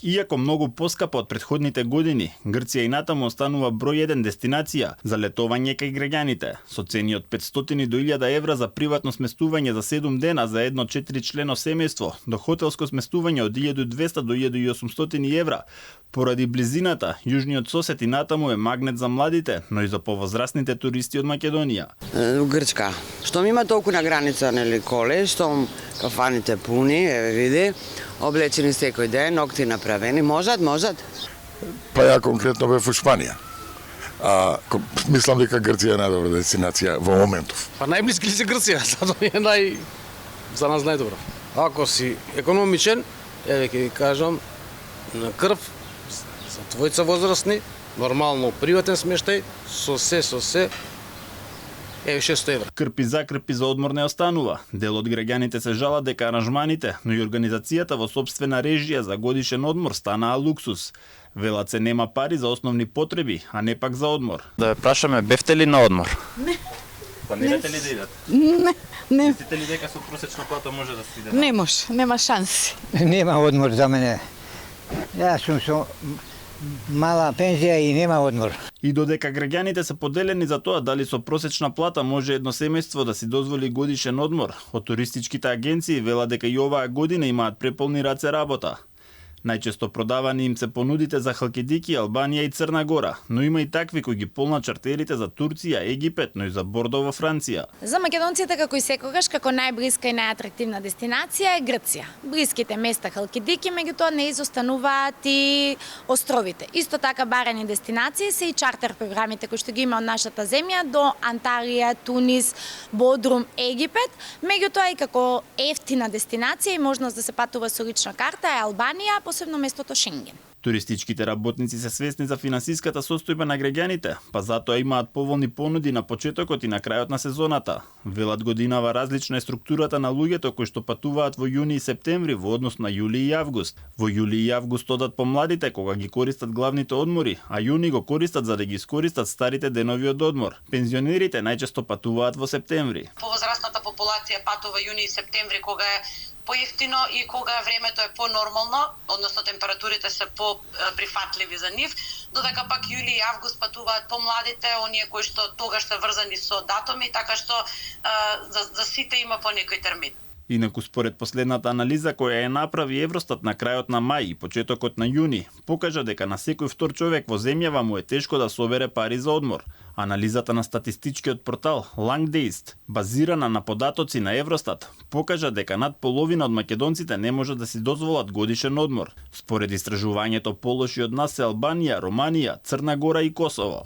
Иако многу поскапа од претходните години, Грција и натаму останува број 1 дестинација за летовање кај граѓаните, со цени од 500 до 1000 евра за приватно сместување за 7 дена за едно 4-члено семејство, до хотелско сместување од 1200 до 1800 евра. Поради близината, јужниот сосед и натаму е магнет за младите, но и за повозрасните туристи од Македонија. Грчка. Штом има толку на граница, нели, коле, штом кафаните пуни, еве види, облечени секој ден, ногти направени, можат? Па ја конкретно бев во Шпанија. Мислам дека Грција е најдобра дестинација во моментов. Па најблиски ли се Грција, затоа е за нас најдобро. Ако си економичен, еве ќе ви кажам, на крв, за двојца возрастни, нормално приватен смештај, со се, еве 600 евра. Крпи за одмор не останува. Дел од граѓаните се жалат дека аранжманите, но и организацијата во сопствена режија за годишен одмор станаа луксус. Велат се нема пари за основни потреби, а не пак за одмор. Да прашаме, бевте ли на одмор? Не. Планирате ли да идат? Не. Мислите ли дека со просечна плата може да се иде? Не може, нема шанси. Нема одмор за мене. Јас сум со мала пензија и нема одмор. И додека граѓаните се поделени за тоа дали со просечна плата може едно семејство да си дозволи годишен одмор, од туристичките агенции велат дека и оваа година имаат преполни раце работа. Најчесто продавани им се понудите за Халкидики, Албанија и Црна Гора, но има и такви кои ги полнат чартерите за Турција, Египет, но и за Бордо во Франција. За македонците како и секогаш, како најблиска и најатрактивна дестинација е Грција. Блиските места Халкидики, меѓутоа не изостануваат и островите. Исто така барени дестинации се и чартер програмите кои што ги има од нашата земја до Анталија, Тунис, Бодрум, Египет. Меѓутоа и како ефтина дестинација и можност да се патува со лична карта е Албанија, посебно местото Шенген. Туристичките работници се свесни за финансиската состојба на граѓаните, па затоа имаат поволни понуди на почетокот и на крајот на сезоната. Велат годинава различна е структурата на луѓето кои што патуваат во јуни и септември во однос на јули и август. Во јули и август одат помладите кога ги користат главните одмори, а јуни го користат за да ги искористат старите денови од одмор. Пензионерите најчесто патуваат во септември. Повозрастната популација патува јуни и септември кога е поевтино и кога времето е понормално, односно температурите се по-прифатливи за нив, додека пак јули и август патуваат помладите, оние кои што тогаш се врзани со датуми, така што за сите има по некој термин. Инаку според последната анализа која ја направи Евростат на крајот на мај и почетокот на јуни, покажа дека на секој втор човек во земјава му е тешко да собере пари за одмор. Анализата на статистичкиот портал Langdeist, базирана на податоци на Евростат, покажа дека над половина од македонците не може да си дозволат годишен одмор. Според истражувањето, полоши од нас се Албанија, Романија, Црна Гора и Косово.